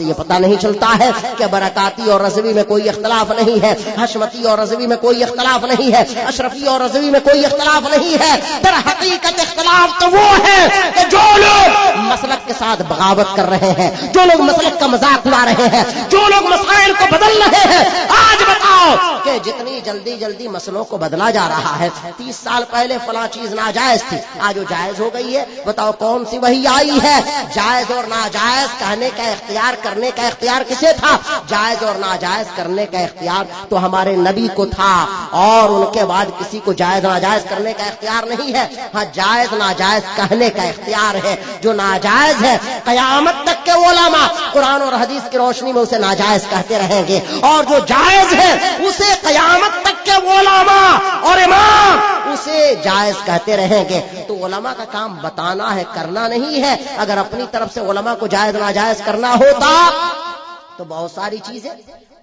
یہ پتہ نہیں چلتا ہے کہ برکاتی اور رضوی میں کوئی اختلاف نہیں ہے، حشمتی اور رضوی میں کوئی اختلاف نہیں ہے، اشرفی اور رضوی میں کوئی اختلاف نہیں ہے۔ در حقیقت اختلاف تو وہ ہے کہ جو لوگ مسلک کے ساتھ بغاوت کر رہے ہیں، جو لوگ مسلک کا مذاق اڑا رہے ہیں، جو لوگ مسائل کو بدل رہے ہیں۔ آج بتاؤ کہ جتنی جلدی مسئلوں کو بدلا جا رہا ہے، 30 سال پہلے فلاں چیز ناجائز تھی، آج وہ جائز ہو گئی ہے۔ بتاؤ کون سی وحی آئی ہے؟ جائز اور ناجائز کہنے کا اختیار کرنے کا اختیار کسے تھا؟ جائز اور ناجائز کرنے کا اختیار تو ہمارے نبی کو تھا، اور ان کے بعد کسی کو جائز ناجائز کرنے کا اختیار نہیں ہے۔ ہاں جائز ناجائز کہنے کا اختیار ہے۔ جو ناجائز ہے قیامت تک کے علماء قرآن اور حدیث کی روشنی میں اسے ناجائز کہتے رہیں گے، اور جو جائز ہے اسے قیامت تک کے علماء اور امام اسے جائز کہتے رہیں گے۔ تو علماء کا کام بتانا ہے، کرنا نہیں ہے۔ اگر اپنی طرف سے علماء کو جائز ناجائز کرنا ہوتا تو بہت ساری چیزیں،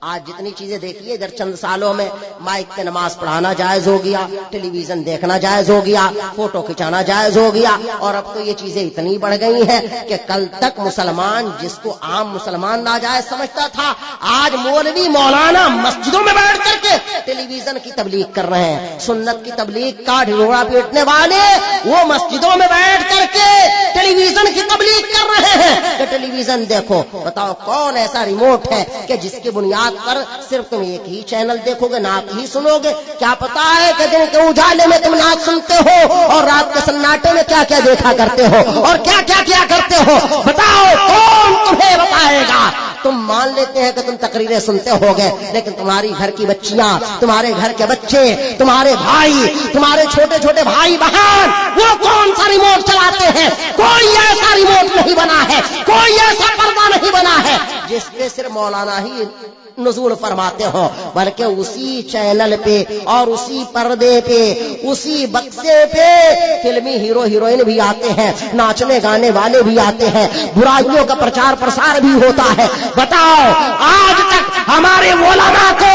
آج جتنی چیزیں دیکھیے ادھر چند سالوں میں مائک پہ نماز پڑھانا جائز ہو گیا، ٹیلی ویژن دیکھنا جائز ہو گیا، فوٹو کھچانا جائز ہو گیا، اور اب تو یہ چیزیں اتنی بڑھ گئی ہیں کہ کل تک مسلمان جس کو عام مسلمان ناجائز سمجھتا تھا، آج مولوی مولانا مسجدوں میں بیٹھ کر کے ٹیلی ویژن کی تبلیغ کر رہے ہیں۔ سنت کی تبلیغ کا ڈھیڑوڑا پیٹنے والے وہ مسجدوں میں بیٹھ کر کے ٹیلی ویژن کی تبلیغ کر رہے ہیں کہ ٹیلی ویژن دیکھو۔ بتاؤ کون ایسا ریموٹ ہے کہ جس کی بنیاد پر صرف تم ایک ہی چینل دیکھو گے، نعت ہی سنو گے؟ کیا پتا ہے کہ دن کے اجالے میں تم نعت سنتے ہو اور رات کے سناٹے میں کیا کیا دیکھا کرتے ہو اور کیا کیا کیا کرتے ہو؟ بتاؤ کون تمہیں بتائے گا؟ تم مان لیتے ہیں کہ تم تقریریں سنتے ہو گے، لیکن تمہاری گھر کی بچیاں، تمہارے گھر کے بچے، تمہارے بھائی، تمہارے چھوٹے چھوٹے بھائی بہن، وہ کون سا ریموٹ چلاتے ہیں؟ کوئی ایسا ریموٹ نہیں بنا ہے، کوئی ایسا پردہ نہیں بنا ہے جس پہ صرف مولانا ہی نزول فرماتے ہو، بلکہ اسی چینل پہ اور اسی پردے پہ، اسی بکسے پہ فلمی ہیرو ہیروئن بھی آتے ہیں، ناچنے گانے والے بھی آتے ہیں، برائیوں کا پرچار پرسار بھی ہوتا ہے۔ بتاؤ آج تک ہمارے علماء کو،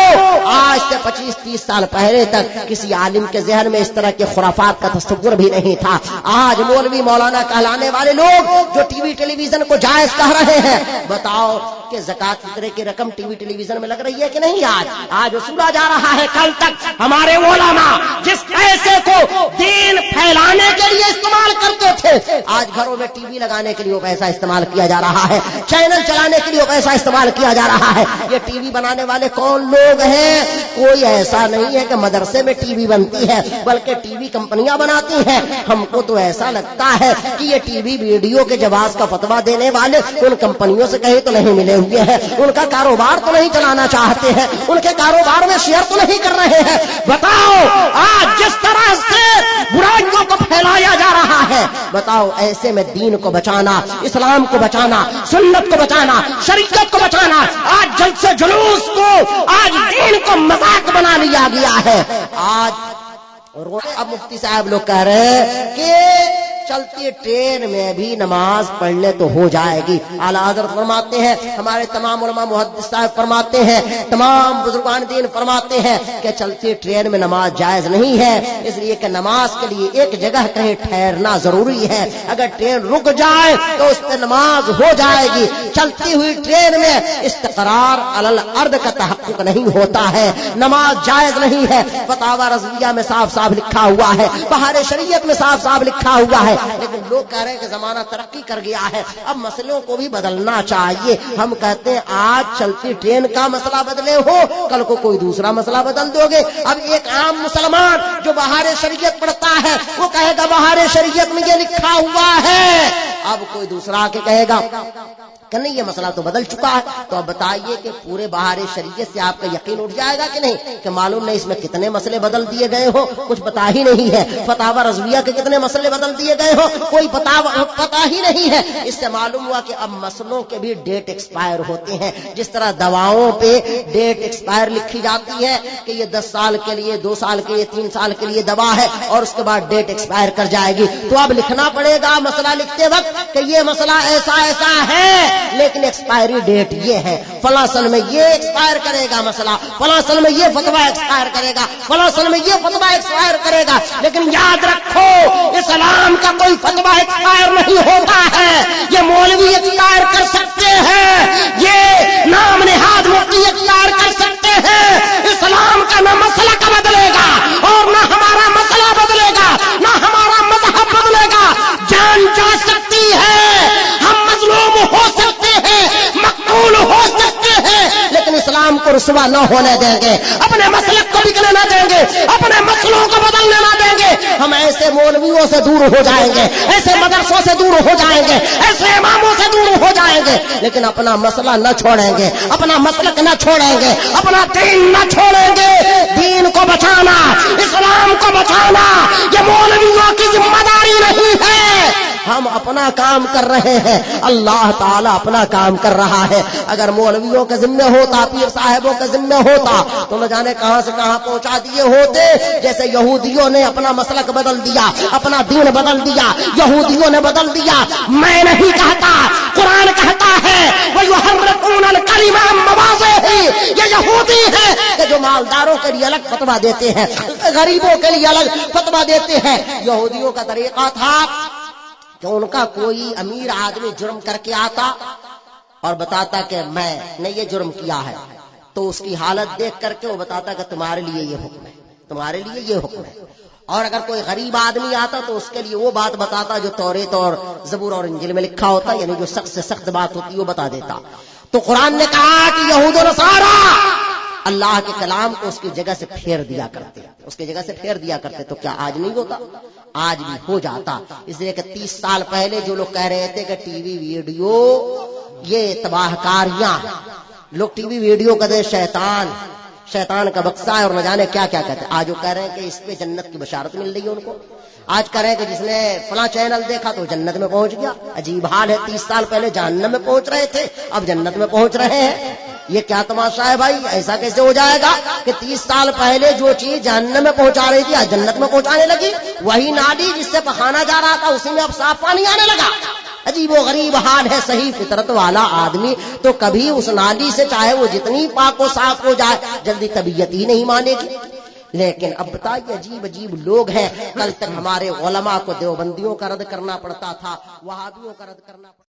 آج سے 25-30 سال پہلے تک کسی عالم کے ذہن میں اس طرح کے خرافات کا تصور بھی نہیں تھا۔ آج مولوی مولانا کہلانے والے لوگ جو ٹی وی ٹیلی ویژن کو جائز کہہ رہے ہیں، بتاؤ کہ زکات فطرے کی رقم ٹی وی ٹیلی ویژن میں لگ رہی ہے کہ نہیں؟ آج وصولا جا رہا ہے۔ کل تک ہمارے علماء جس پیسے کو دین پھیلانے کے لیے استعمال کرتے تھے، آج گھروں میں ٹی وی لگانے کے لیے وہ پیسہ استعمال کیا جا رہا ہے، چینل چلانے کے لیے وہ پیسہ استعمال کیا جا رہا ہے۔ یہ ٹی وی بنانے والے کون لوگ ہیں؟ کوئی ایسا نہیں ہے کہ مدرسے میں ٹی وی بنتی ہے، بلکہ ٹی وی کمپنیاں بناتی ہیں۔ ہم کو تو ایسا لگتا ہے کہ یہ ٹی وی ویڈیو کے جواز کا فتویٰ دینے والے ان کمپنیوں سے کہیں تو نہیں ملے ہوئے ہیں، ان کا کاروبار تو نہیں چلانا چاہتے ہیں، ان کے کاروبار میں شیئر تو نہیں کر رہے ہیں۔ بتاؤ آج جس طرح سے برائیوں کو پھیلایا جا رہا ہے، بتاؤ ایسے میں دین کو بچانا، اسلام کو بچانا، سنت کو بچانا، شریعت کو بچانا، آج جلسے جلوس کو، آج دین کو مذاق بنا لیا گیا ہے۔ آج اب مفتی صاحب لوگ کہہ رہے ہیں کہ چلتی ٹرین میں بھی نماز پڑھ لے تو ہو جائے گی۔ اعلیٰ حضرت فرماتے ہیں، ہمارے تمام علماء محدث صاحب فرماتے ہیں، تمام بزرگان دین فرماتے ہیں کہ چلتی ٹرین میں نماز جائز نہیں ہے، اس لیے کہ نماز کے لیے ایک جگہ کہیں ٹھہرنا ضروری ہے۔ اگر ٹرین رک جائے تو اس پہ نماز ہو جائے گی۔ چلتی ہوئی ٹرین میں استقرار علی الارض کا تحقق نہیں ہوتا ہے، نماز جائز نہیں ہے۔ فتاوی رضویہ میں صاف صاف لکھا ہوا ہے، بہار شریعت میں صاف صاف لکھا ہوا ہے، لیکن لوگ کہہ رہے ہیں کہ زمانہ ترقی کر گیا ہے، اب مسئلوں کو بھی بدلنا چاہیے۔ ہم کہتے ہیں آج چلتی ٹرین کا مسئلہ بدلے ہو، کل کو کوئی دوسرا مسئلہ بدل دو گے۔ اب ایک عام مسلمان جو بہار شریعت پڑھتا ہے وہ کہے گا بہار شریعت میں یہ لکھا ہوا ہے، اب کوئی دوسرا آ کے کہے گا کہ نہیں یہ مسئلہ تو بدل چکا ہے۔ تو اب بتائیے کہ پورے بہار شریعت سے آپ کا یقین اٹھ جائے گا کہ نہیں؟ کہ معلوم نہیں اس میں کتنے مسئلے بدل دیے گئے ہو، کچھ پتا ہی نہیں ہے۔ فتاوی رضویہ کے کتنے مسئلے بدل دیے گئے ہو، کوئی پتا ہی نہیں ہے۔ اس سے معلوم ہوا کہ اب مسئلوں کے بھی ڈیٹ ایکسپائر ہوتے ہیں، جس طرح دواؤں پہ ڈیٹ ایکسپائر لکھی جاتی ہے کہ یہ 10 سال کے لیے، 2 سال کے لیے، 3 سال کے لیے دوا ہے اور اس کے بعد ڈیٹ ایکسپائر کر جائے گی۔ تو اب لکھنا پڑے گا مسئلہ لکھتے وقت کہ یہ مسئلہ ایسا ایسا ہے، لیکن ایکسپائری ڈیٹ یہ ہے، فلاں سن میں یہ ایکسپائر کرے گا مسئلہ، فلاں سن میں یہ فتویٰ ایکسپائر کرے گا، فلاں سن میں یہ فتویٰ ایکسپائر کرے گا۔ لیکن یاد رکھو اسلام کا کوئی فتویٰ ایکسپائر نہیں ہوتا ہے، یہ مولوی ایکسپائر کر سکتے ہیں، یہ کو رسوا نہ ہونے دیں گے، اپنے مسلک کو بکنے نہ دیں گے، اپنے مسلوں کو بدلنے نہ دیں گے۔ ہم ایسے مولویوں سے دور ہو جائیں گے، ایسے مدرسوں سے دور ہو جائیں گے، ایسے اماموں سے دور ہو جائیں گے، لیکن اپنا مسئلہ نہ چھوڑیں گے، اپنا مسلک نہ چھوڑیں گے، اپنا دین نہ چھوڑیں گے۔ دین کو بچانا، اسلام کو بچانا یہ مولویوں کی ذمہ داری نہیں ہے۔ ہم اپنا کام کر رہے ہیں، اللہ تعالیٰ اپنا کام کر رہا ہے۔ اگر مولویوں کے ذمہ ہوتا، پیر صاحبوں کے ذمہ ہوتا تو نہ جانے کہاں سے کہاں پہنچا دیے ہوتے۔ جیسے یہودیوں نے اپنا مسلک بدل دیا، اپنا دین بدل دیا، یہودیوں نے بدل دیا۔ میں نہیں کہتا، قرآن کہتا ہے وَيُحَرِّفُونَ الْكَلِمَ عَن مَّوَاضِعِهِ۔ یہ یہودی ہے کہ جو مالداروں کے لیے الگ فتویٰ دیتے ہیں، غریبوں کے لیے الگ فتویٰ دیتے ہیں۔ یہودیوں کا طریقہ تھا کہ ان کا کوئی امیر آدمی جرم کر کے آتا اور بتاتا کہ میں نے یہ جرم کیا ہے، تو اس کی حالت دیکھ کر کے وہ بتاتا کہ تمہارے لیے یہ حکم ہے، تمہارے لیے یہ حکم ہے۔ اور اگر کوئی غریب آدمی آتا تو اس کے لیے وہ بات بتاتا جو توریت اور زبور اور انجیل میں لکھا ہوتا، یعنی جو سخت سے سخت بات ہوتی وہ بتا دیتا۔ تو قرآن نے کہا کہ یہود و نصارا اللہ کے کلام کو اس کی جگہ سے پھیر دیا کرتے، اس کی جگہ سے پھیر دیا کرتے۔ تو کیا آج نہیں ہوتا؟ آج بھی ہو جاتا۔ اس لیے کہ 30 سال پہلے جو لوگ کہہ رہے تھے کہ ٹی وی ویڈیو یہ تباہ کاریاں، لوگ ٹی وی ویڈیو کا دے شیطان کا بکسہ ہے اور نہ جانے کیا کیا کہتے ہیں، آج وہ کہہ رہے ہیں کہ اس پہ جنت کی بشارت مل رہی ہے ان کو۔ آج کہہ رہے ہیں کہ جس نے فلاں چینل دیکھا تو جنت میں پہنچ گیا۔ عجیب حال ہے، 30 سال پہلے جہنم میں پہنچ رہے تھے، اب جنت میں پہنچ رہے ہیں۔ یہ کیا تماشا ہے بھائی؟ ایسا کیسے ہو جائے گا کہ 30 سال پہلے جو چیز جہنم میں پہنچا رہی تھی آج جنت میں پہنچانے لگی؟ وہی نالی جس سے پخانا جا رہا تھا اسی میں اب صاف پانی آنے لگا۔ عجیب و غریب حال ہے۔ صحیح فطرت والا آدمی تو کبھی اس نالی سے چاہے وہ جتنی پاک و صاف ہو جائے جلدی طبیعت ہی نہیں مانے گی۔ لیکن اب بتائیے عجیب عجیب لوگ ہیں۔ کل تک ہمارے علماء کو دیوبندیوں کا رد کرنا پڑتا تھا، وہابیوں کا رد کرنا پڑتا